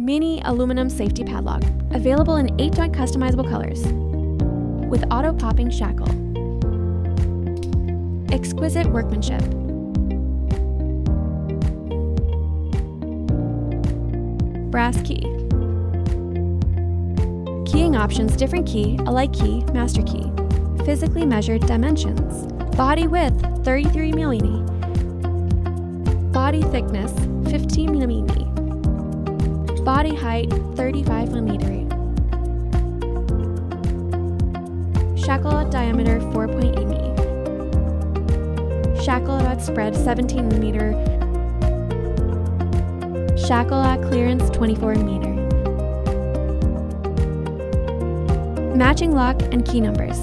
mini aluminum safety padlock, available in 8-joint customizable colors, with auto-popping shackle. Exquisite workmanship. Brass key. Keying options: different key, alike key, master key. Physically measured dimensions. Body width 33 mm. Body thickness 15 mm. Body height 35 mm. Shackle diameter 4.8 mm. Shackle at spread 17 mm. Shackle at clearance 24 mm. Matching lock and key numbers.